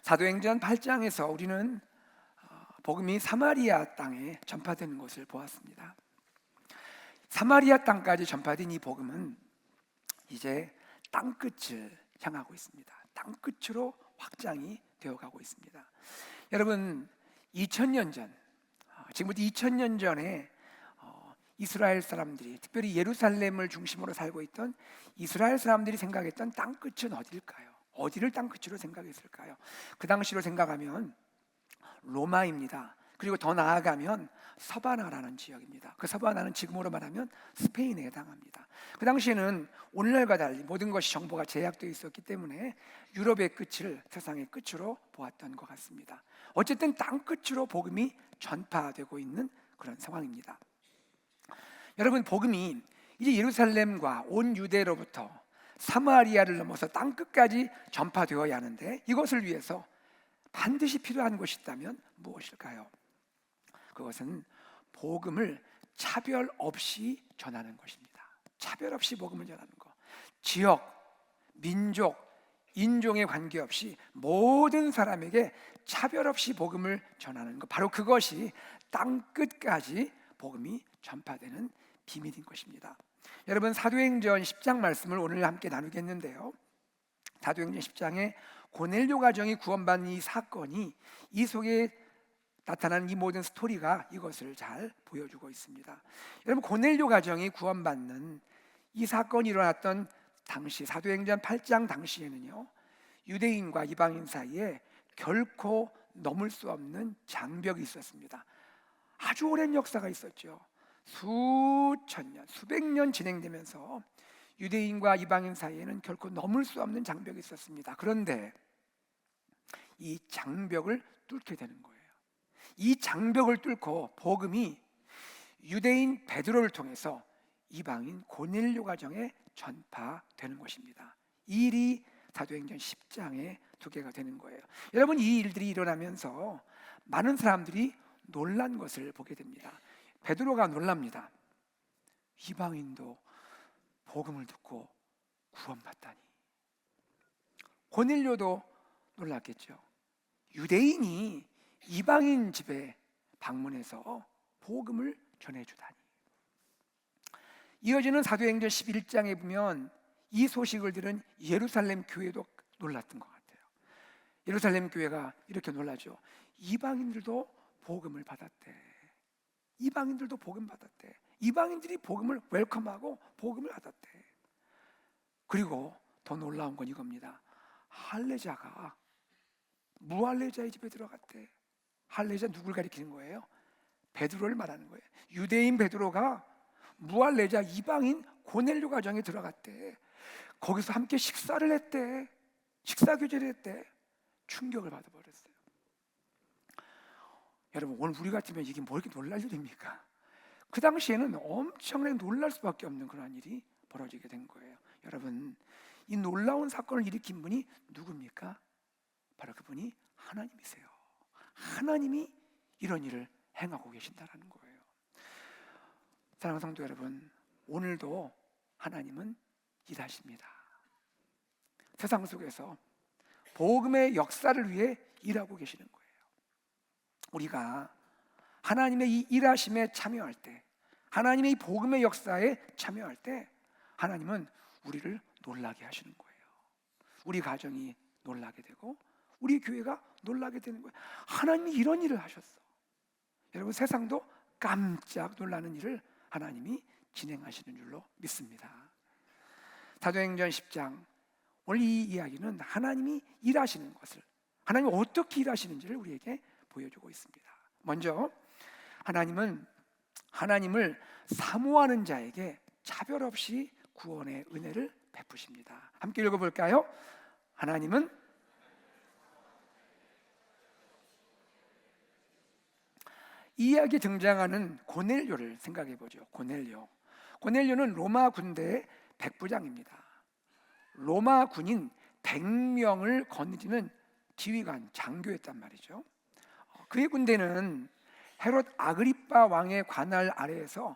사도행전 8장에서 우리는 복음이 사마리아 땅에 전파되는 것을 보았습니다. 사마리아 땅까지 전파된 이 복음은 이제 땅끝을 향하고 있습니다. 땅끝으로 확장이 되어가고 있습니다. 여러분, 2000년 전, 지금부터 2000년 전에 이스라엘 사람들이, 특별히 예루살렘을 중심으로 살고 있던 이스라엘 사람들이 생각했던 땅끝은 어디일까요? 어디를 땅끝으로 생각했을까요? 그 당시로 생각하면 로마입니다. 그리고 더 나아가면 서바나라는 지역입니다. 그 서바나는 지금으로 말하면 스페인에 해당합니다. 그 당시에는 오늘날과 달리 모든 것이 정보가 제약되어 있었기 때문에 유럽의 끝을 세상의 끝으로 보았던 것 같습니다. 어쨌든 땅끝으로 복음이 전파되고 있는 그런 상황입니다. 여러분, 복음이 이제 예루살렘과 온 유대로부터 사마리아를 넘어서 땅끝까지 전파되어야 하는데, 이것을 위해서 반드시 필요한 것이 있다면 무엇일까요? 그것은 복음을 차별 없이 전하는 것입니다. 차별 없이 복음을 전하는 것. 지역, 민족, 인종에 관계없이 모든 사람에게 차별 없이 복음을 전하는 것, 바로 그것이 땅끝까지 복음이 전파되는 비밀인 것입니다. 여러분, 사도행전 10장 말씀을 오늘 함께 나누겠는데요, 사도행전 10장에 고넬료 가정이 구원받는 이 사건이, 이 속에 나타나는 이 모든 스토리가 이것을 잘 보여주고 있습니다. 여러분, 고넬료 가정이 구원받는 이 사건이 일어났던 당시, 사도행전 8장 당시에는요, 유대인과 이방인 사이에 결코 넘을 수 없는 장벽이 있었습니다. 아주 오랜 역사가 있었죠. 수천 년, 수백 년 진행되면서 유대인과 이방인 사이에는 결코 넘을 수 없는 장벽이 있었습니다. 그런데 이 장벽을 뚫게 되는 거예요. 이 장벽을 뚫고 복음이 유대인 베드로를 통해서 이방인 고넬료 가정에 전파되는 것입니다. 이 일이 사도행전 10장의 소개가 되는 거예요. 여러분, 이 일들이 일어나면서 많은 사람들이 놀란 것을 보게 됩니다. 베드로가 놀랍니다. 이방인도 복음을 듣고 구원받다니. 고넬료도 놀랐겠죠. 유대인이 이방인 집에 방문해서 복음을 전해주다니. 이어지는 사도행전 11장에 보면 이 소식을 들은 예루살렘 교회도 놀랐던 것 같아요. 예루살렘 교회가 이렇게 놀라죠. 이방인들도 복음을 받았대. 이방인들도 복음 받았대. 이방인들이 복음을 웰컴하고 복음을 받았대. 그리고 더 놀라운 건 이겁니다. 할례자가 무할례자의 집에 들어갔대. 할례자 누굴 가리키는 거예요? 베드로를 말하는 거예요. 유대인 베드로가 무할례자 이방인 고넬료 가정에 들어갔대. 거기서 함께 식사를 했대. 식사 교제를 했대. 충격을 받아버렸어요. 여러분, 오늘 우리 같으면 이게 뭐 이렇게 놀랄 일입니까? 그 당시에는 엄청나게 놀랄 수밖에 없는 그런 일이 벌어지게 된 거예요. 여러분, 이 놀라운 사건을 일으킨 분이 누굽니까? 바로 그분이 하나님이세요. 하나님이 이런 일을 행하고 계신다는 거예요. 사랑하는 성도 여러분, 오늘도 하나님은 일하십니다. 세상 속에서 복음의 역사를 위해 일하고 계시는 거예요. 우리가 하나님의 이 일하심에 참여할 때, 하나님의 이 복음의 역사에 참여할 때, 하나님은 우리를 놀라게 하시는 거예요. 우리 가정이 놀라게 되고 우리 교회가 놀라게 되는 거예요. 하나님이 이런 일을 하셨어. 여러분, 세상도 깜짝 놀라는 일을 하나님이 진행하시는 줄로 믿습니다. 사도행전 10장, 오늘 이 이야기는 하나님이 일하시는 것을, 하나님이 어떻게 일하시는지를 우리에게 보여주고 있습니다. 먼저 하나님은 하나님을 사모하는 자에게 차별 없이 구원의 은혜를 베푸십니다. 함께 읽어볼까요? 하나님은 이 이야기에 등장하는 고넬료를 생각해보죠. 고넬료는 로마 군대의 백부장입니다. 로마 군인 100명을 거느리는 지휘관, 장교였단 말이죠. 그의 군대는 헤롯 아그리빠 왕의 관할 아래에서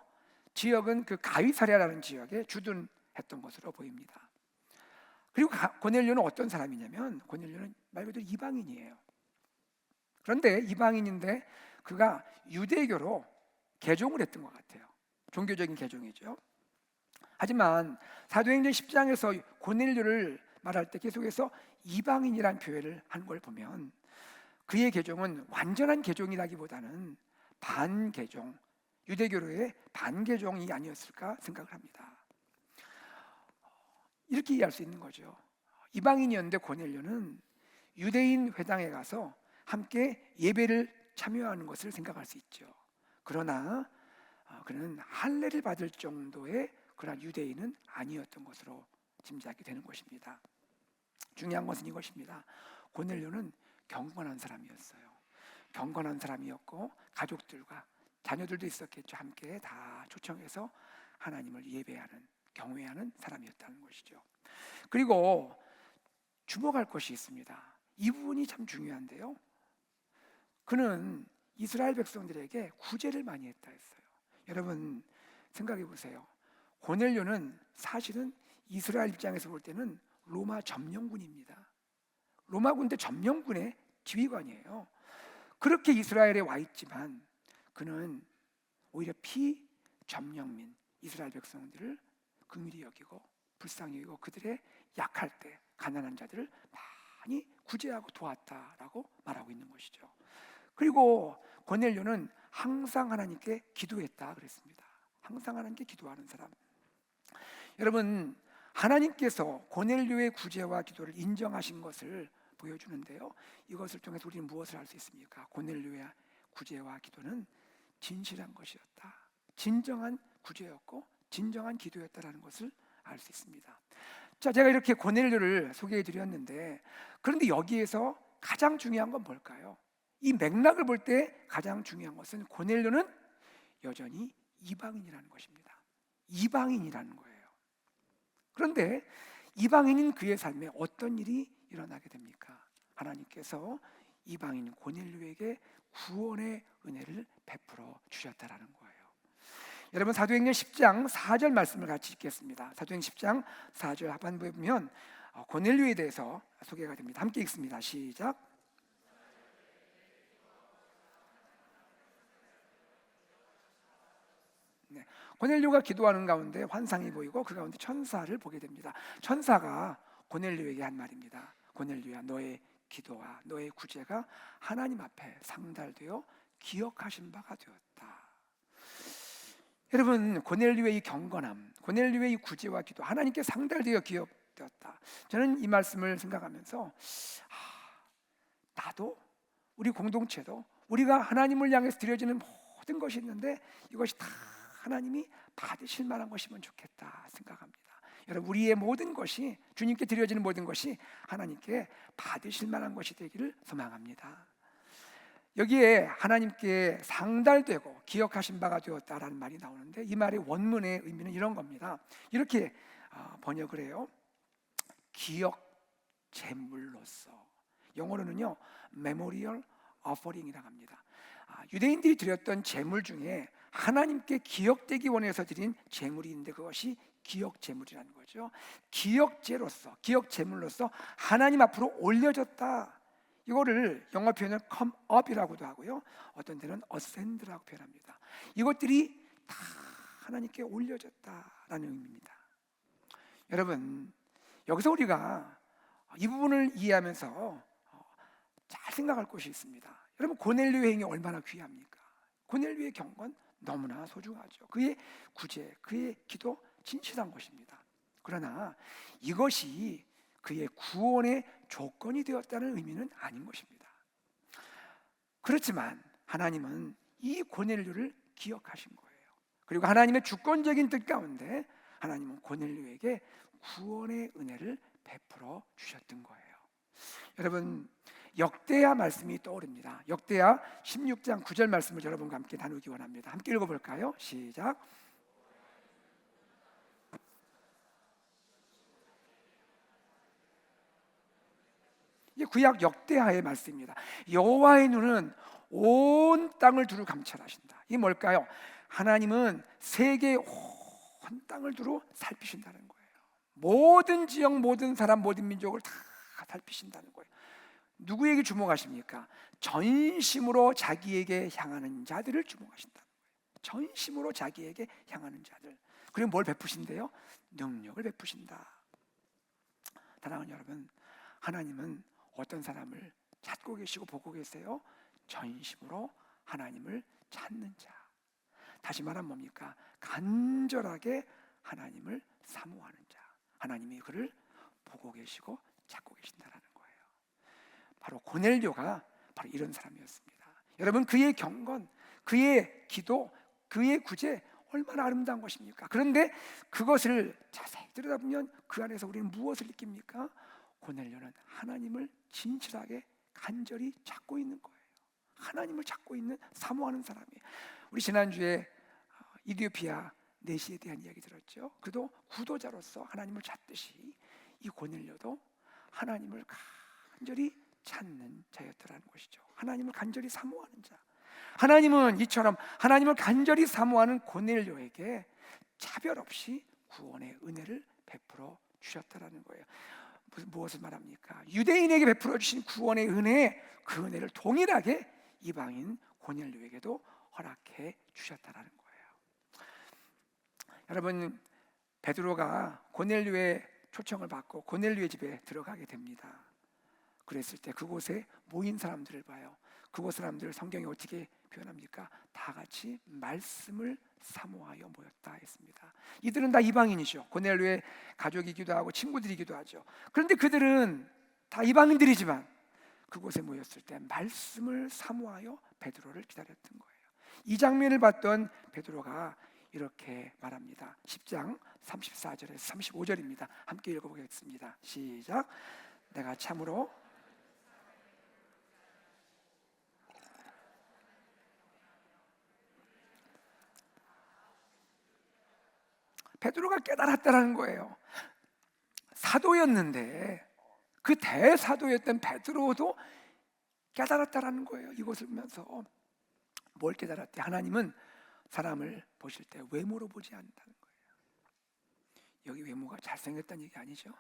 지역은 그 가이사랴라는 지역에 주둔했던 것으로 보입니다. 그리고 고넬료는 어떤 사람이냐면, 고넬료는 말 그대로 이방인이에요. 그런데 이방인인데 그가 유대교로 개종을 했던 것 같아요. 종교적인 개종이죠. 하지만 사도행전 10장에서 고넬료를 말할 때 계속해서 이방인이란 표현을 한 걸 보면 그의 개종은 완전한 개종이라기보다는 반개종, 유대교로의 반개종이 아니었을까 생각을 합니다. 이렇게 이해할 수 있는 거죠. 이방인이었는데 고넬료는 유대인 회당에 가서 함께 예배를 참여하는 것을 생각할 수 있죠. 그러나 그는 할례를 받을 정도의 그런 유대인은 아니었던 것으로 짐작이 되는 것입니다. 중요한 것은 이것입니다. 고넬료는 경건한 사람이었어요. 경건한 사람이었고 가족들과 자녀들도 있었겠죠. 함께 다 초청해서 하나님을 예배하는, 경외하는 사람이었다는 것이죠. 그리고 주목할 것이 있습니다. 이 부분이 참 중요한데요. 그는 이스라엘 백성들에게 구제를 많이 했다 했어요. 여러분 생각해 보세요. 고넬료는 사실은 이스라엘 입장에서 볼 때는 로마 점령군입니다. 로마 군대 점령군의 지휘관이에요. 그렇게 이스라엘에 와 있지만 그는 오히려 피점령민 이스라엘 백성들을 긍휼히 여기고 불쌍히 여기고 그들의 약할 때 가난한 자들을 많이 구제하고 도왔다라고 말하고 있는 것이죠. 그리고 고넬료는 항상 하나님께 기도했다 그랬습니다. 항상 하나님께 기도하는 사람. 여러분 하나님께서 고넬료의 구제와 기도를 인정하신 것을 보여주는데요. 이것을 통해서 우리는 무엇을 알 수 있습니까? 고넬료의 구제와 기도는 진실한 것이었다. 진정한 구제였고 진정한 기도였다라는 것을 알 수 있습니다. 자, 제가 이렇게 고넬료를 소개해 드렸는데 그런데 여기에서 가장 중요한 건 뭘까요? 이 맥락을 볼 때 가장 중요한 것은 고넬료는 여전히 이방인이라는 것입니다. 이방인이라는 거예요. 그런데 이방인인 그의 삶에 어떤 일이 일어나게 됩니까? 하나님께서 이방인 고넬료에게 구원의 은혜를 베풀어 주셨다라는 거예요. 여러분 사도행전 10장 4절 말씀을 같이 읽겠습니다. 사도행전 10장 4절 하반부에 보면 고넬료에 대해서 소개가 됩니다. 함께 읽습니다. 시작. 네. 고넬료가 기도하는 가운데 환상이 보이고 그 가운데 천사를 보게 됩니다. 천사가 고넬료에게 한 말입니다. 고넬료야, 너의 기도와 너의 구제가 하나님 앞에 상달되어 기억하신 바가 되었다. 여러분 고넬료의 이 경건함, 고넬료의 이 구제와 기도 하나님께 상달되어 기억되었다. 저는 이 말씀을 생각하면서 나도 우리 공동체도 우리가 하나님을 향해서 드려지는 모든 것이 있는데 이것이 다 하나님이 받으실 만한 것이면 좋겠다 생각합니다. 여러분 우리의 모든 것이 주님께 드려지는 모든 것이 하나님께 받으실 만한 것이 되기를 소망합니다. 여기에 하나님께 상달되고 기억하신 바가 되었다라는 말이 나오는데 이 말의 원문의 의미는 이런 겁니다. 이렇게 번역을 해요. 기억 제물로서. 영어로는요 메모리얼 어퍼링이라고 합니다. 유대인들이 드렸던 제물 중에 하나님께 기억되기 원해서 드린 제물이 있는데 그것이 기억 제물이라는 거죠. 기억제로서, 기억 제물로서 하나님 앞으로 올려졌다. 이거를 영어 표현은 come up이라고도 하고요. 어떤 데는 ascend라고 표현합니다. 이것들이 다 하나님께 올려졌다라는 의미입니다. 여러분, 여기서 우리가 이 부분을 이해하면서 잘 생각할 것이 있습니다. 여러분, 고넬료의 행위 얼마나 귀합니까? 고넬료의 경건 너무나 소중하죠. 그의 구제, 그의 기도 진실한 것입니다. 그러나 이것이 그의 구원의 조건이 되었다는 의미는 아닌 것입니다. 그렇지만 하나님은 이 고넬료를 기억하신 거예요. 그리고 하나님의 주권적인 뜻 가운데 하나님은 고넬료에게 구원의 은혜를 베풀어 주셨던 거예요. 여러분 역대하 말씀이 떠오릅니다. 역대하 16장 9절 말씀을 여러분과 함께 나누기 원합니다. 함께 읽어볼까요? 시작. 이 구약 역대하의 말씀입니다. 여호와의 눈은 온 땅을 두루 감찰하신다. 이게 뭘까요? 하나님은 세계 온 땅을 두루 살피신다는 거예요. 모든 지역, 모든 사람, 모든 민족을 다 살피신다는 거예요. 누구에게 주목하십니까? 전심으로 자기에게 향하는 자들을 주목하신다. 전심으로 자기에게 향하는 자들. 그리고 뭘 베푸신대요? 능력을 베푸신다. 사랑하는 여러분, 하나님은 어떤 사람을 찾고 계시고 보고 계세요? 전심으로 하나님을 찾는 자. 다시 말하면 뭡니까? 간절하게 하나님을 사모하는 자. 하나님이 그를 보고 계시고 찾고 계신다라는 거예요. 바로 고넬료가 바로 이런 사람이었습니다. 여러분, 그의 경건, 그의 기도, 그의 구제 얼마나 아름다운 것입니까? 그런데 그것을 자세히 들여다보면 그 안에서 우리는 무엇을 느낍니까? 고넬료는 하나님을 진실하게 간절히 찾고 있는 거예요. 하나님을 찾고 있는, 사모하는 사람이에요. 우리 지난주에 이디오피아 내시에 대한 이야기 들었죠. 그도 구도자로서 하나님을 찾듯이 이 고넬료도 하나님을 간절히 찾는 자였더라는 것이죠. 하나님을 간절히 사모하는 자. 하나님은 이처럼 하나님을 간절히 사모하는 고넬료에게 차별 없이 구원의 은혜를 베풀어 주셨다라는 거예요. 무엇을 말합니까? 유대인에게 베풀어 주신 구원의 은혜, 그 은혜를 동일하게 이방인 고넬료에게도 허락해 주셨다라는 거예요. 여러분, 베드로가 고넬료의 초청을 받고 고넬료의 집에 들어가게 됩니다. 그랬을 때 그곳에 모인 사람들을 봐요. 그곳 사람들을 성경이 어떻게 표현합니까? 다 같이 말씀을 사모하여 모였다 했습니다. 이들은 다 이방인이죠. 고넬료의 가족이기도 하고 친구들이기도 하죠. 그런데 그들은 다 이방인들이지만 그곳에 모였을 때 말씀을 사모하여 베드로를 기다렸던 거예요. 이 장면을 봤던 베드로가 이렇게 말합니다. 10장 34절에서 35절입니다. 함께 읽어보겠습니다. 시작. 내가 참으로 베드로가 깨달았다는 거예요. 사도였는데 그 대사도였던 베드로도 깨달았다는 거예요. 이것을 보면서 뭘 깨달았대? 하나님은 사람을 보실 때 외모로 보지 않는다는 거예요. 여기 외모가 잘생겼다는 얘기 아니죠?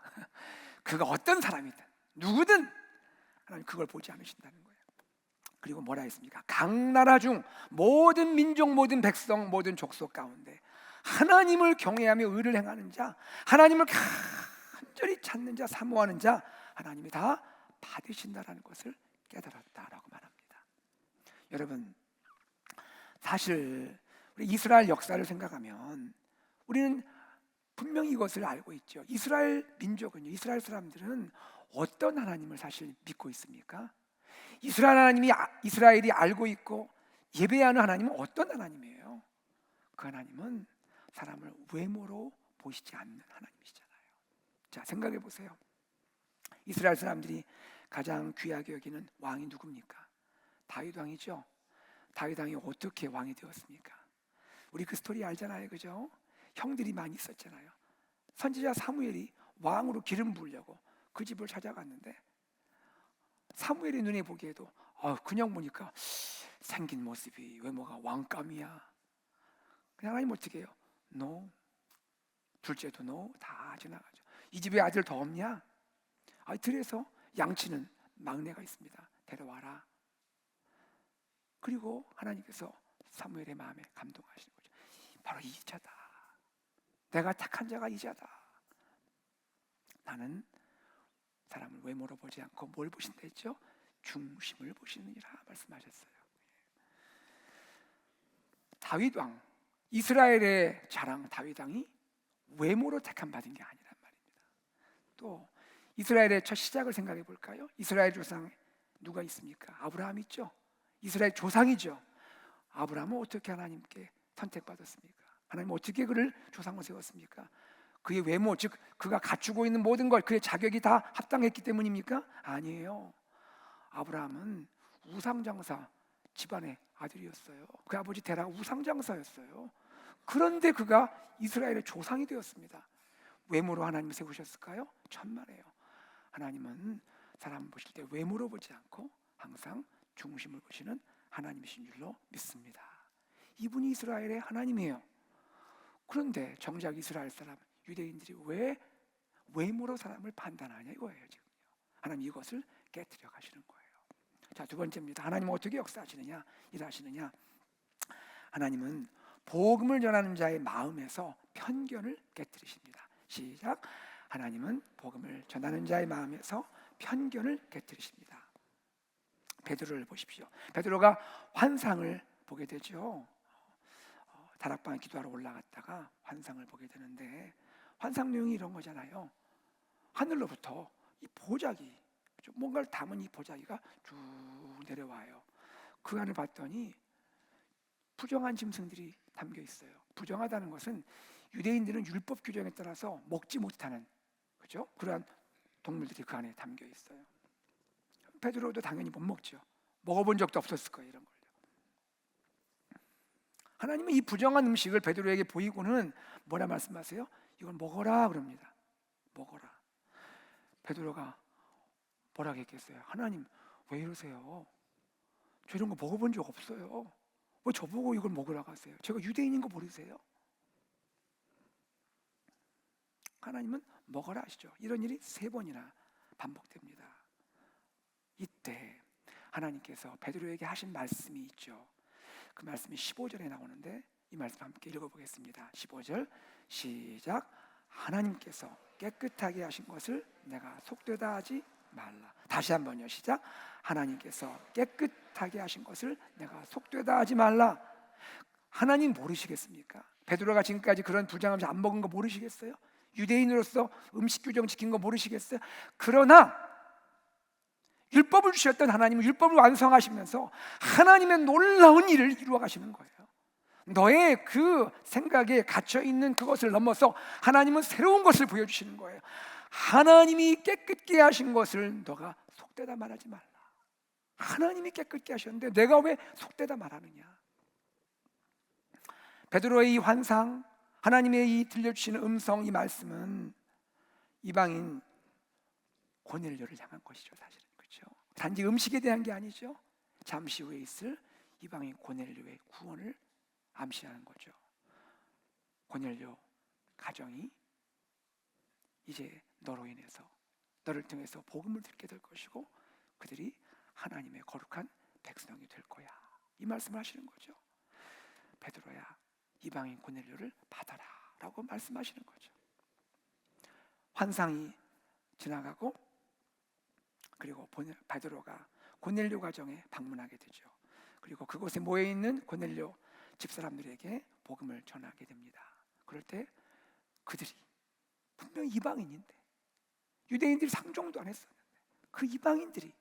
그가 어떤 사람이든 누구든 하나님 그걸 보지 않으신다는 거예요. 그리고 뭐라 했습니까? 각 나라 중 모든 민족, 모든 백성, 모든 족속 가운데 하나님을 경외하며 의를 행하는 자, 하나님을 간절히 찾는 자, 사모하는 자, 하나님이 다 받으신다라는 것을 깨달았다라고 말합니다. 여러분, 사실 우리 이스라엘 역사를 생각하면 우리는 분명히 이것을 알고 있죠. 이스라엘 민족은요, 이스라엘 사람들은 어떤 하나님을 사실 믿고 있습니까? 이스라엘이 알고 있고 예배하는 하나님은 어떤 하나님이에요? 그 하나님은 사람을 외모로 보시지 않는 하나님이시잖아요. 자, 생각해 보세요. 이스라엘 사람들이 가장 귀하게 여기는 왕이 누굽니까? 다윗 왕이죠. 다윗 왕이 어떻게 왕이 되었습니까? 우리 그 스토리 알잖아요, 그죠? 형들이 많이 있었잖아요. 선지자 사무엘이 왕으로 기름 부으려고 그 집을 찾아갔는데 사무엘의 눈에 보기에도 그냥 보니까 생긴 모습이 외모가 왕감이야. 그냥 하나님 어떻게 해요? No. 둘째도 no. 다 지나가죠. 이 집에 아들 더 없냐? 들에서 양치는 막내가 있습니다. 데려와라. 그리고 하나님께서 사무엘의 마음에 감동하시는 거죠. 바로 이 자다. 내가 택한 자가 이 자다. 나는 사람을 외모로 보지 않고 뭘 보신다 했죠? 중심을 보시느니라 말씀하셨어요. 다윗 왕, 이스라엘의 자랑 다윗 왕이 외모로 택함 받은 게 아니란 말입니다. 또 이스라엘의 첫 시작을 생각해 볼까요? 이스라엘 조상 누가 있습니까? 아브라함 있죠. 이스라엘 조상이죠. 아브라함은 어떻게 하나님께 선택받았습니까? 하나님 어떻게 그를 조상으로 세웠습니까? 그의 외모, 즉 그가 갖추고 있는 모든 것, 그의 자격이 다 합당했기 때문입니까? 아니에요. 아브라함은 우상장사 집안의 아들이었어요. 그 아버지 데라가 우상장사였어요. 그런데 그가 이스라엘의 조상이 되었습니다. 외모로 하나님을 세우셨을까요? 천만에요. 하나님은 사람 보실 때 외모로 보지 않고 항상 중심을 보시는 하나님이신 줄로 믿습니다. 이분이 이스라엘의 하나님이에요. 그런데 정작 이스라엘 사람, 유대인들이 왜 외모로 사람을 판단하냐 이거예요. 지금요. 하나님 이것을 깨뜨려 가시는 거예요. 자, 두 번째입니다. 하나님은 어떻게 역사하시느냐, 일하시느냐? 하나님은 복음을 전하는 자의 마음에서 편견을 깨뜨리십니다. 시작. 하나님은 복음을 전하는 자의 마음에서 편견을 깨뜨리십니다. 베드로를 보십시오. 베드로가 환상을 보게 되죠. 다락방에 기도하러 올라갔다가 환상을 보게 되는데, 환상 내용이 이런 거잖아요. 하늘로부터 이 보자기, 뭔가를 담은 이 보자기가 쭉 내려와요. 그 안을 봤더니 부정한 짐승들이 담겨 있어요. 부정하다는 것은 유대인들은 율법 규정에 따라서 먹지 못하는, 그죠? 그러한 동물들이 그 안에 담겨 있어요. 베드로도 당연히 못 먹죠. 먹어본 적도 없었을 거예요, 이런 걸요. 하나님은 이 부정한 음식을 베드로에게 보이고는 뭐라 말씀하세요? 이걸 먹어라 그럽니다. 먹어라. 베드로가 뭐라고 했겠어요? 하나님, 왜 이러세요? 저 이런 거 먹어본 적 없어요. 왜 저보고 이걸 먹으라고 하세요? 제가 유대인인 거 모르세요? 하나님은 먹어라 하시죠. 이런 일이 3번이나 반복됩니다. 이때 하나님께서 베드로에게 하신 말씀이 있죠. 그 말씀이 15절에 나오는데, 이 말씀 함께 읽어보겠습니다. 15절 시작. 하나님께서 깨끗하게 하신 것을 내가 속되다 하지 말라. 다시 한번요. 시작. 하나님께서 깨끗하게 하신 것을 내가 속되다 하지 말라. 하나님 모르시겠습니까? 베드로가 지금까지 그런 부정한 음식 안 먹은 거 모르시겠어요? 유대인으로서 음식 규정 지킨 거 모르시겠어요? 그러나 율법을 주셨던 하나님은 율법을 완성하시면서 하나님의 놀라운 일을 이루어 가시는 거예요. 너의 그 생각에 갇혀 있는 그것을 넘어서 하나님은 새로운 것을 보여주시는 거예요. 하나님이 깨끗게 하신 것을 너가 속되다 말하지 말라. 하나님이 깨끗게 하셨는데 내가 왜 속되다 말하느냐? 베드로의 이 환상, 하나님의 이 들려주시는 음성, 이 말씀은 이방인 고넬료를 향한 것이죠, 사실은. 그렇죠? 단지 음식에 대한 게 아니죠. 잠시 후에 있을 이방인 고넬료의 구원을 암시하는 거죠. 고넬료 가정이 이제 너로 인해서, 너를 통해서 복음을 듣게 될 것이고 그들이 하나님의 거룩한 백성이 될 거야. 이 말씀을 하시는 거죠. 베드로야, 이방인 고넬료를 받아라 라고 말씀하시는 거죠. 환상이 지나가고 그리고 베드로가 고넬료 가정에 방문하게 되죠. 그리고 그곳에 모여있는 고넬료 집사람들에게 복음을 전하게 됩니다. 그럴 때 그들이 분명히 이방인인데, 유대인들이 상종도 안 했었는데, 그 이방인들이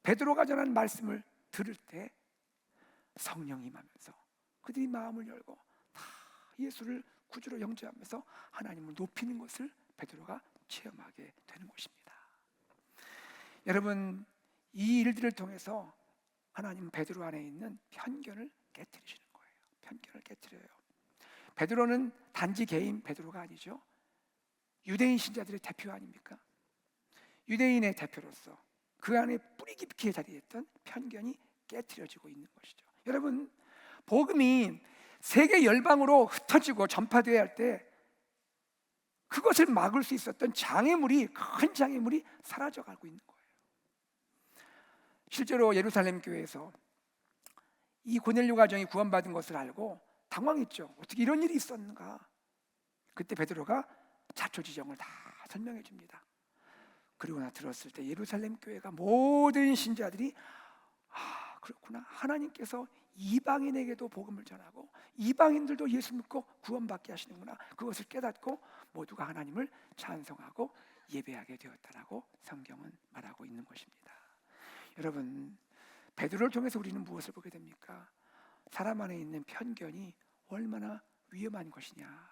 베드로가 전한 말씀을 들을 때 성령이 임하면서 그들이 마음을 열고 다 예수를 구주로 영접하면서 하나님을 높이는 것을 베드로가 체험하게 되는 것입니다. 여러분, 이 일들을 통해서 하나님은 베드로 안에 있는 편견을 깨뜨리시는 거예요. 편견을 깨뜨려요. 베드로는 단지 개인 베드로가 아니죠. 유대인 신자들의 대표 아닙니까? 유대인의 대표로서 그 안에 뿌리 깊게 자리했던 편견이 깨트려지고 있는 것이죠. 여러분, 복음이 세계 열방으로 흩어지고 전파되어야 할 때 그것을 막을 수 있었던 장애물이, 큰 장애물이 사라져가고 있는 거예요. 실제로 예루살렘 교회에서 이 고넬료 가정이 구원받은 것을 알고 당황했죠. 어떻게 이런 일이 있었는가? 그때 베드로가 자초지정을 다 설명해 줍니다. 그리고 나 들었을 때 예루살렘 교회가 모든 신자들이 그렇구나, 하나님께서 이방인에게도 복음을 전하고 이방인들도 예수 믿고 구원받게 하시는구나, 그것을 깨닫고 모두가 하나님을 찬송하고 예배하게 되었다라고 성경은 말하고 있는 것입니다. 여러분, 베드로를 통해서 우리는 무엇을 보게 됩니까? 사람 안에 있는 편견이 얼마나 위험한 것이냐,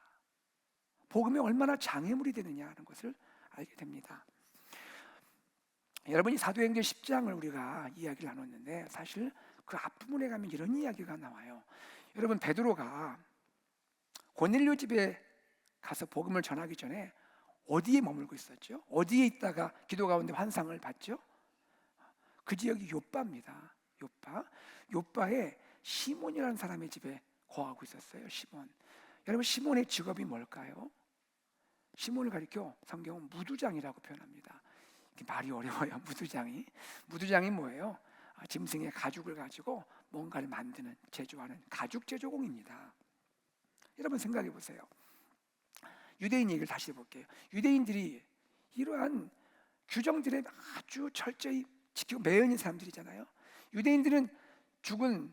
복음이 얼마나 장애물이 되느냐 하는 것을 알게 됩니다. 여러분이 사도행전 10장을 우리가 이야기를 나눴는데, 사실 그 앞부분에 가면 이런 이야기가 나와요. 여러분, 베드로가 고넬료 집에 가서 복음을 전하기 전에 어디에 머물고 있었죠? 어디에 있다가 기도 가운데 환상을 봤죠? 그 지역이 요빠입니다. 요빠에 시몬이라는 사람의 집에 거하고 있었어요. 시몬. 여러분, 시몬의 직업이 뭘까요? 시몬을 가리켜 성경은 무두장이라고 표현합니다. 말이 어려워요. 무두장이 뭐예요? 짐승의 가죽을 가지고 뭔가를 만드는, 제조하는 가죽 제조공입니다. 여러분 생각해 보세요. 유대인 얘기를 다시 해볼게요. 유대인들이 이러한 규정들에 아주 철저히 지키고 매연인 사람들이잖아요. 유대인들은 죽은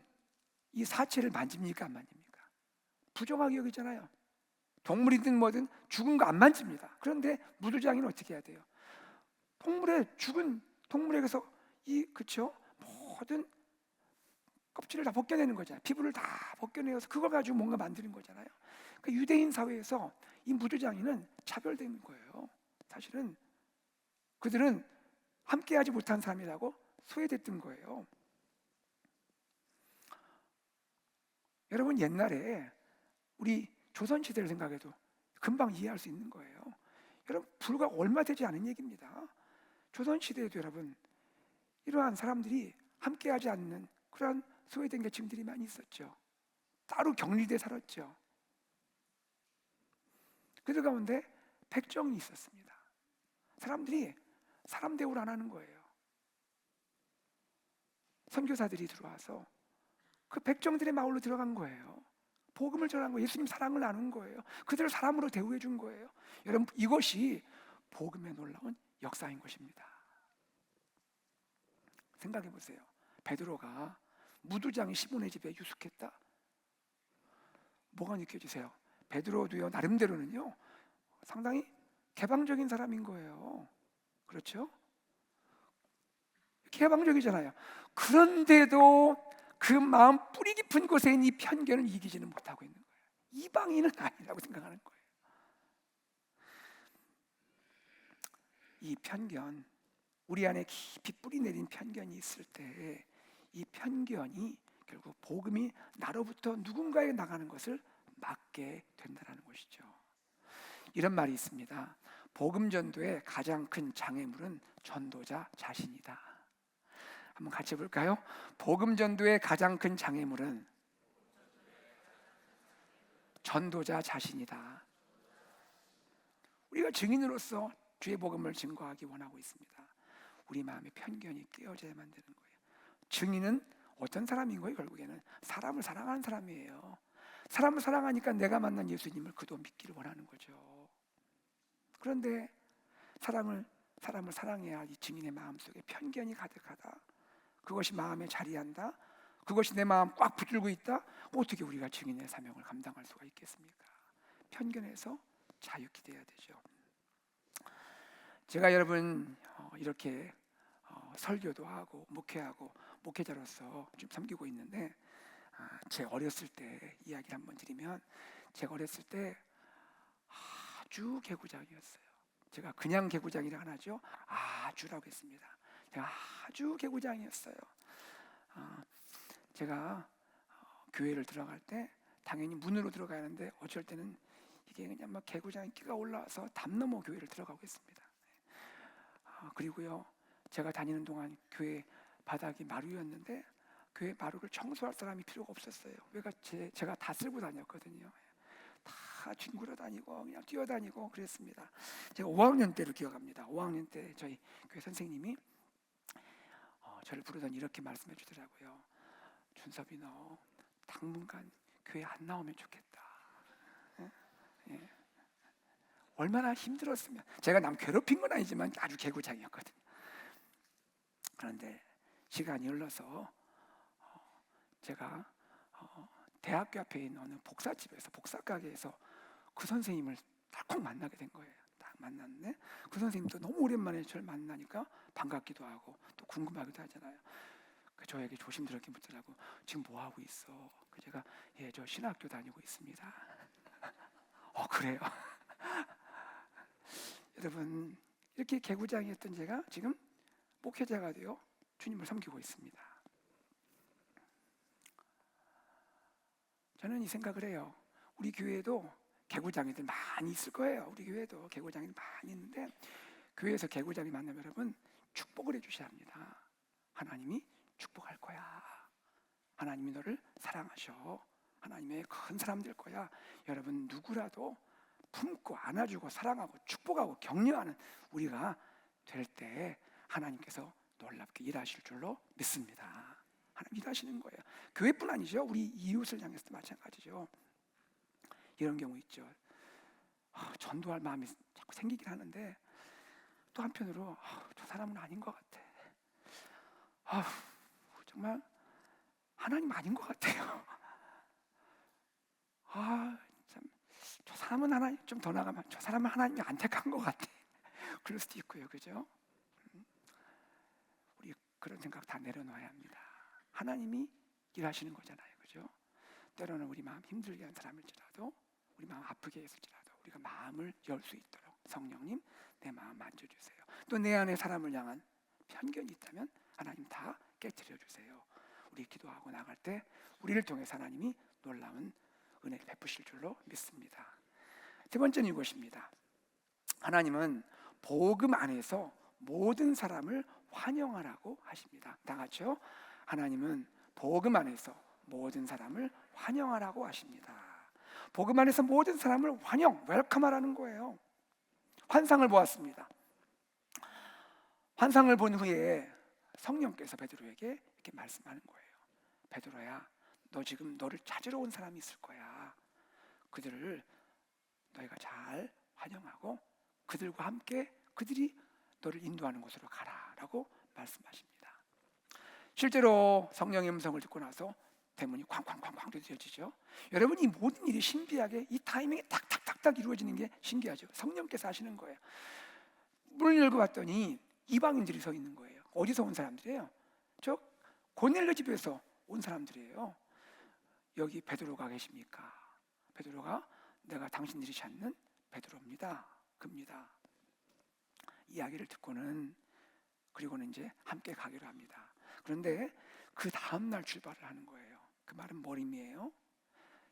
이 사체를 만집니까 안 만집니까? 부정하게 여기잖아요. 동물이든 뭐든 죽은 거 안 만집니다. 그런데 무두장이는 어떻게 해야 돼요? 죽은 동물에게서 그쵸? 모든 껍질을 다 벗겨내는 거잖아요. 피부를 다 벗겨내서 그걸 가지고 뭔가 만드는 거잖아요. 그러니까 유대인 사회에서 이 무두장이는 차별된 거예요. 사실은 그들은 함께하지 못한 사람이라고 소외됐던 거예요. 여러분 옛날에 우리 조선시대를 생각해도 금방 이해할 수 있는 거예요. 여러분 불과 얼마 되지 않은 얘기입니다. 조선시대에도 여러분 이러한 사람들이 함께하지 않는 그러한 소외된 계층들이 많이 있었죠. 따로 격리돼 살았죠. 그들 가운데 백정이 있었습니다. 사람들이 사람 대우를 안 하는 거예요. 선교사들이 들어와서 그 백정들의 마을로 들어간 거예요. 복음을 전한 거예요. 예수님 사랑을 나눈 거예요. 그들을 사람으로 대우해 준 거예요. 여러분 이것이 복음의 놀라운 역사인 것입니다. 생각해 보세요. 베드로가 무두장이 시몬의 집에 유숙했다. 뭐가 느껴지세요? 베드로도요 나름대로는요 상당히 개방적인 사람인 거예요. 그렇죠? 개방적이잖아요. 그런데도 그 마음 뿌리 깊은 곳에 있는 이 편견을 이기지는 못하고 있는 거예요. 이방인은 아니라고 생각하는 거예요. 이 편견, 우리 안에 깊이 뿌리 내린 편견이 있을 때 이 편견이 결국 복음이 나로부터 누군가에게 나가는 것을 막게 된다는 것이죠. 이런 말이 있습니다. 복음 전도의 가장 큰 장애물은 전도자 자신이다. 한번 같이 해볼까요? 복음 전도의 가장 큰 장애물은 전도자 자신이다. 우리가 증인으로서 주의 복음을 증거하기 원하고 있습니다. 우리 마음에 편견이 깨어져야 만드는 거예요. 증인은 어떤 사람인 거예요? 결국에는 사람을 사랑하는 사람이에요. 사람을 사랑하니까 내가 만난 예수님을 그도 믿기를 원하는 거죠. 그런데 사람을 사랑해야 할 이 증인의 마음속에 편견이 가득하다. 그것이 마음에 자리한다. 그것이 내 마음 꽉 붙들고 있다. 어떻게 우리가 증인의 사명을 감당할 수가 있겠습니까? 편견에서 자유케 돼야 되죠. 제가 여러분 이렇게 설교도 하고 목회하고 목회자로서 좀 섬기고 있는데 제 어렸을 때 이야기를 한번 드리면 제가 어렸을 때 아주 개구장이었어요. 제가 그냥 개구장이라 안 하죠. 아주라고 했습니다. 제가 아주 개구장이었어요. 제가 교회를 들어갈 때 당연히 문으로 들어가야 하는데 어쩔 때는 이게 그냥 막 개구장이 끼가 올라와서 담 넘어 교회를 들어가고 했습니다. 그리고요 제가 다니는 동안 교회 바닥이 마루였는데 교회 마루를 청소할 사람이 필요가 없었어요. 제가 다 쓸고 다녔거든요. 다 뒹굴어 다니고 그냥 뛰어다니고 그랬습니다. 제가 5학년 때를 기억합니다. 5학년 때 저희 교회 선생님이 저를 부르더니 이렇게 말씀해 주더라고요. 준섭이 너 당분간 교회 안 나오면 좋겠다. 예. 얼마나 힘들었으면. 제가 남 괴롭힌 건 아니지만 아주 개구장이었거든요. 그런데 시간이 흘러서 제가 대학교 앞에 있는 어느 복사집에서 복사가게에서 그 선생님을 딱콩 만나게 된 거예요. 딱 만났는데 그 선생님도 너무 오랜만에 저를 만나니까 반갑기도 하고 또 궁금하기도 하잖아요. 저에게 조심스럽게 묻더라고. 지금 뭐 하고 있어? 제가 저 신학교 다니고 있습니다. 그래요? 여러분 이렇게 개구장이었던 제가 지금 목회자가 되어 주님을 섬기고 있습니다. 저는 이 생각을 해요. 우리 교회에도 개구장이들 많이 있을 거예요. 우리 교회에도 개구장이들 많이 있는데 교회에서 개구장이 만나면 여러분 축복을 해주셔야 합니다. 하나님이 축복할 거야. 하나님이 너를 사랑하셔. 하나님의 큰 사람 될 거야. 여러분 누구라도 품고 안아주고 사랑하고 축복하고 격려하는 우리가 될 때 하나님께서 놀랍게 일하실 줄로 믿습니다. 하나님 일하시는 거예요. 교회뿐 아니죠. 우리 이웃을 향해서도 마찬가지죠. 이런 경우 있죠. 전도할 마음이 자꾸 생기긴 하는데 또 한편으로 저 사람은 아닌 것 같아. 정말 하나님 아닌 것 같아요. 참, 저 사람은 하나님, 좀 더 나가면 저 사람은 하나님이 안 택한 것 같아. 그럴 수도 있고요, 그죠? 우리 그런 생각 다 내려놔야 합니다. 하나님이 일하시는 거잖아요, 그죠? 때로는 우리 마음 힘들게 한 사람일지라도, 우리 마음 아프게 했을지라도 우리가 마음을 열 수 있도록 성령님 내 마음 만져주세요. 또 내 안에 사람을 향한 편견이 있다면 하나님 다 깨트려 주세요. 우리 기도하고 나갈 때 우리를 통해 하나님이 놀라운 은혜 베푸실 줄로 믿습니다. 세 번째는 이것입니다. 하나님은 복음 안에서 모든 사람을 환영하라고 하십니다. 다 같이요. 하나님은 복음 안에서 모든 사람을 환영하라고 하십니다. 복음 안에서 모든 사람을 환영, 웰컴하라는 거예요. 환상을 보았습니다. 환상을 본 후에 성령께서 베드로에게 이렇게 말씀하는 거예요. 베드로야, 너 지금 너를 찾으러 온 사람이 있을 거야. 그들을 너희가 잘 환영하고 그들과 함께 그들이 너를 인도하는 곳으로 가라라고 말씀하십니다. 실제로 성령의 음성을 듣고 나서 대문이 쾅쾅쾅쾅 두드려지죠. 여러분, 이 모든 일이 신비하게 이 타이밍에 탁탁탁탁 이루어지는 게 신기하죠. 성령께서 하시는 거예요. 문을 열고 봤더니 이방인들이 서 있는 거예요. 어디서 온 사람들이에요? 저 고넬료 집에서 온 사람들이에요. 여기 베드로가 계십니까? 베드로가 내가 당신들이 찾는 베드로입니다. 그입니다. 이야기를 듣고는 그리고는 이제 함께 가기로 합니다. 그런데 그 다음 날 출발을 하는 거예요. 그 말은 뭘 의미해요?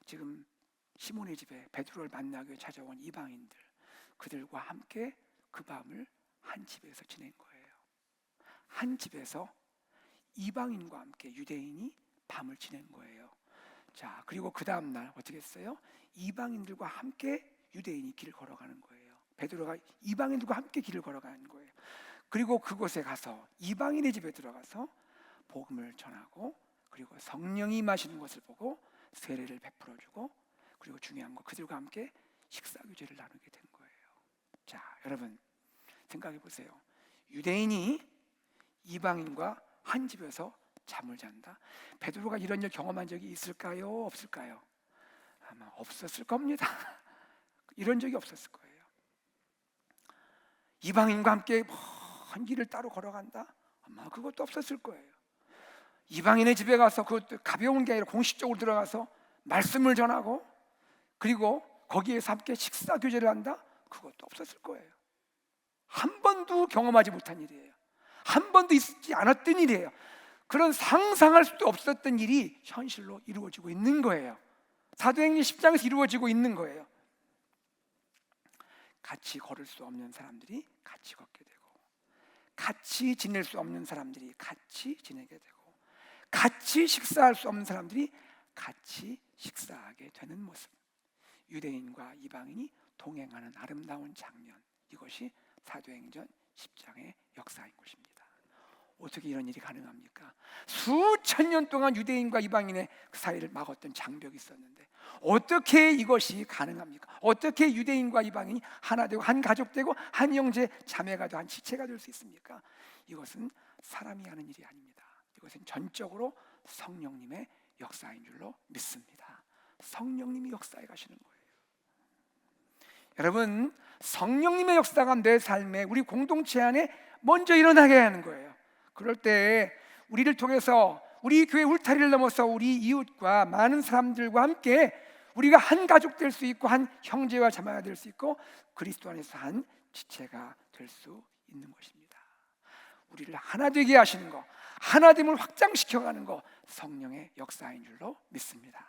지금 시몬의 집에 베드로를 만나기 위해 찾아온 이방인들, 그들과 함께 그 밤을 한 집에서 지낸 거예요. 한 집에서 이방인과 함께 유대인이 밤을 지낸 거예요. 자, 그리고 그 다음 날 어떻게 했어요? 이방인들과 함께 유대인이 길을 걸어가는 거예요. 베드로가 이방인들과 함께 길을 걸어가는 거예요. 그리고 그곳에 가서 이방인의 집에 들어가서 복음을 전하고 그리고 성령이 임하시는 것을 보고 세례를 베풀어주고 그리고 중요한 거 그들과 함께 식사교제를 나누게 된 거예요. 자, 여러분 생각해 보세요. 유대인이 이방인과 한 집에서 잠을 잔다. 베드로가 이런 일 경험한 적이 있을까요? 없을까요? 아마 없었을 겁니다. 이런 적이 없었을 거예요. 이방인과 함께 먼 길을 따로 걸어간다? 아마 그것도 없었을 거예요. 이방인의 집에 가서 그것도 가벼운 게 아니라 공식적으로 들어가서 말씀을 전하고 그리고 거기에서 함께 식사 교제를 한다? 그것도 없었을 거예요. 한 번도 경험하지 못한 일이에요. 한 번도 있지 않았던 일이에요. 그런 상상할 수도 없었던 일이 현실로 이루어지고 있는 거예요. 사도행전 10장에서 이루어지고 있는 거예요. 같이 걸을 수 없는 사람들이 같이 걷게 되고 같이 지낼 수 없는 사람들이 같이 지내게 되고 같이 식사할 수 없는 사람들이 같이 식사하게 되는 모습. 유대인과 이방인이 동행하는 아름다운 장면. 이것이 사도행전 10장의 역사인 것입니다. 어떻게 이런 일이 가능합니까? 수천 년 동안 유대인과 이방인의 그 사이를 막았던 장벽이 있었는데 어떻게 이것이 가능합니까? 어떻게 유대인과 이방인이 하나 되고 한 가족 되고 한 형제 자매가 되고 한 지체가 될 수 있습니까? 이것은 사람이 하는 일이 아닙니다. 이것은 전적으로 성령님의 역사인 줄로 믿습니다. 성령님이 역사해 가시는 거예요. 여러분, 성령님의 역사가 내 삶에 우리 공동체 안에 먼저 일어나게 하는 거예요. 그럴 때 우리를 통해서 우리 교회 울타리를 넘어서 우리 이웃과 많은 사람들과 함께 우리가 한 가족 될 수 있고 한 형제와 자매가 될 수 있고 그리스도 안에서 한 지체가 될 수 있는 것입니다. 우리를 하나 되게 하시는 거, 하나됨을 확장시켜가는 거 성령의 역사인 줄로 믿습니다.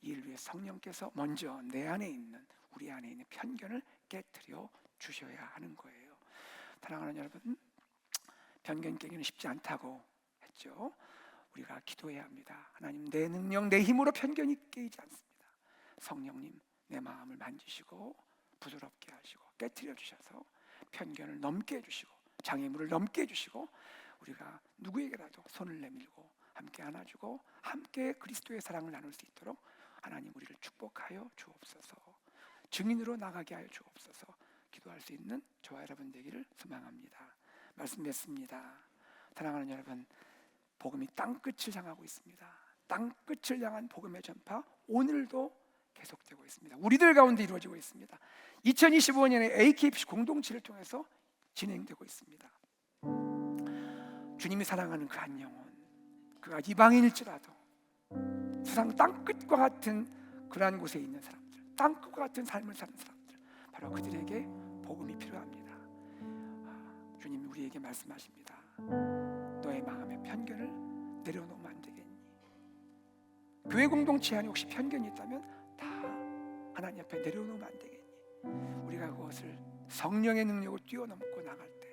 이를 위해 성령께서 먼저 내 안에 있는 우리 안에 있는 편견을 깨트려 주셔야 하는 거예요. 사랑하는 여러분, 편견 깨기는 쉽지 않다고 했죠. 우리가 기도해야 합니다. 하나님, 내 능력, 내 힘으로 편견이 깨이지 않습니다. 성령님, 내 마음을 만지시고 부드럽게 하시고 깨트려 주셔서 편견을 넘게 해주시고 장애물을 넘게 해주시고 우리가 누구에게라도 손을 내밀고 함께 안아주고 함께 그리스도의 사랑을 나눌 수 있도록 하나님 우리를 축복하여 주옵소서. 증인으로 나가게 하여 주옵소서. 기도할 수 있는 저와 여러분 되기를 소망합니다. 말씀 맺습니다. 사랑하는 여러분, 복음이 땅끝을 향하고 있습니다. 땅끝을 향한 복음의 전파 오늘도 계속되고 있습니다. 우리들 가운데 이루어지고 있습니다. 2025년에 AKPC 공동체를 통해서 진행되고 있습니다. 주님이 사랑하는 그 한 영혼, 그가 이방인일지라도 세상 땅끝과 같은 그러한 곳에 있는 사람들, 땅끝과 같은 삶을 사는 사람들, 바로 그들에게 복음이 필요합니다. 주님이 우리에게 말씀하십니다. 너의 마음의 편견을 내려놓으면 안 되겠니? 교회 공동체 안에 혹시 편견이 있다면 다 하나님 앞에 내려놓으면 안 되겠니? 우리가 그것을 성령의 능력으로 뛰어넘고 나갈 때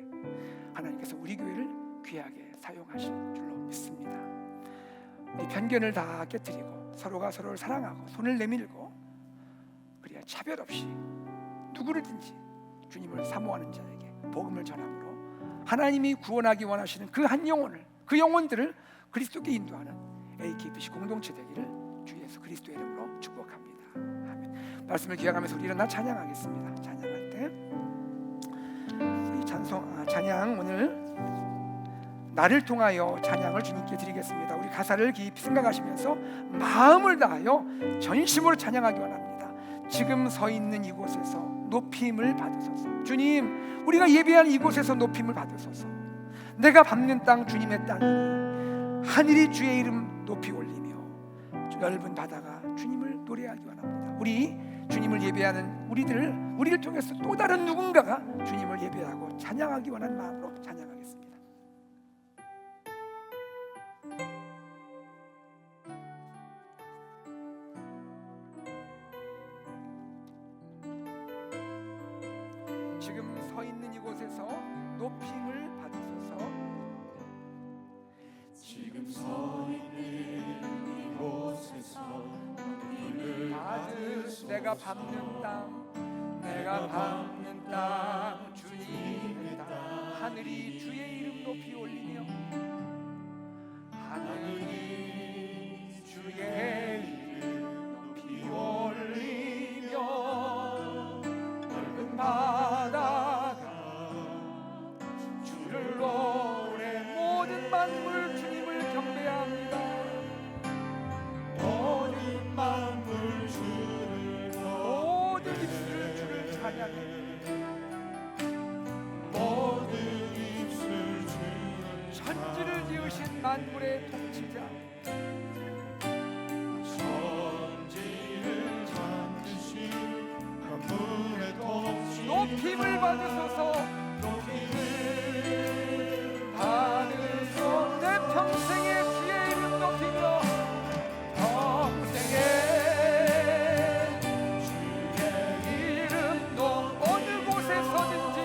하나님께서 우리 교회를 귀하게 사용하실 줄로 믿습니다. 우리 편견을 다 깨뜨리고 서로가 서로를 사랑하고 손을 내밀고 그래야 차별 없이 누구든지 주님을 사모하는 자에게 복음을 전함으로 하나님이 구원하기 원하시는 그 한 영혼을, 그 영혼들을 그리스도께 인도하는 AKPC 공동체 되기를 주 예수 그리스도의 이름으로 축복합니다. 아멘. 말씀을 기억하면서 우리 일어나 찬양하겠습니다. 찬양할 때 우리 찬양 오늘 나를 통하여 찬양을 주님께 드리겠습니다. 우리 가사를 깊이 생각하시면서 마음을 다하여 전심으로 찬양하기 원합니다. 지금 서 있는 이곳에서 높임을 받으소서. 주님, 우리가 예배한 이곳에서 높임을 받으소서. 내가 밟는 땅 주님의 땅이니 하늘이 주의 이름 높이 올리며 넓은 바다가 주님을 노래하기 원합니다. 우리 주님을 예배하는 우리를 통해서 또 다른 누군가가 주님을 예배하고 찬양하기 원하는 마음으로 찬양하겠습니다. 지금 서 있는 이곳에서 높임을 받으소서. 지금 서 있는 이곳에서 높임을 받으소서. 내가 밟는 땅 주님의 땅 하늘이 주의 이름 높이 올리며 하늘이 주의 이름 높이 올리며 넓은 바다가 주를 노래 모든 만물 주님을 경배합니다. 모든 만물 주를 모든 입술을 주를 찬양해. 모든 입술 주를 천지를 지으신 만물의 통치자 천지를 만드신 만물의 통치 높임을 받으소서. 높임을 받으소. 내 평생의 주의 이름 높이며 평생의 주의 이름도 어느 곳에서든지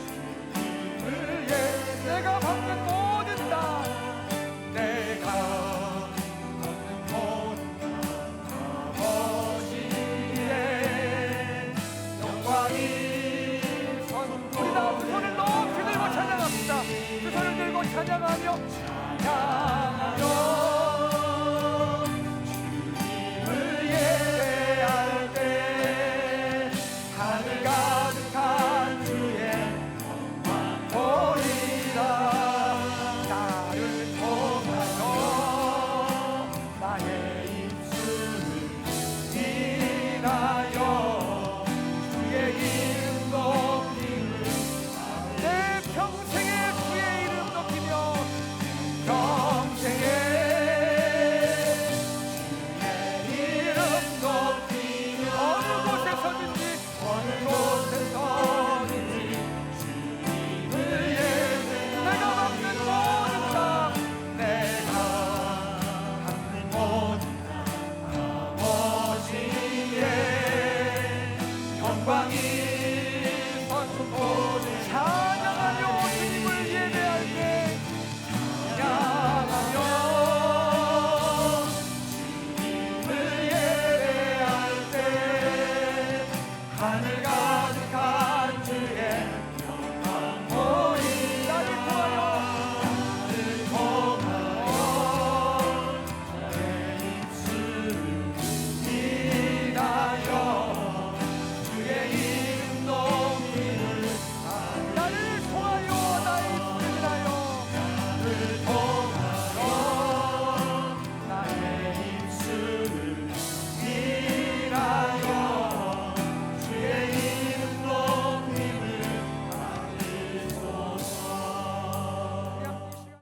주님을 위해 내가 받는 모든 땅 내가 받는 모든 땅 아버지의 영광이 우리 다 두 손을 높이 들고 찬양합니다. 두 손을 들고 찬양하며 찬양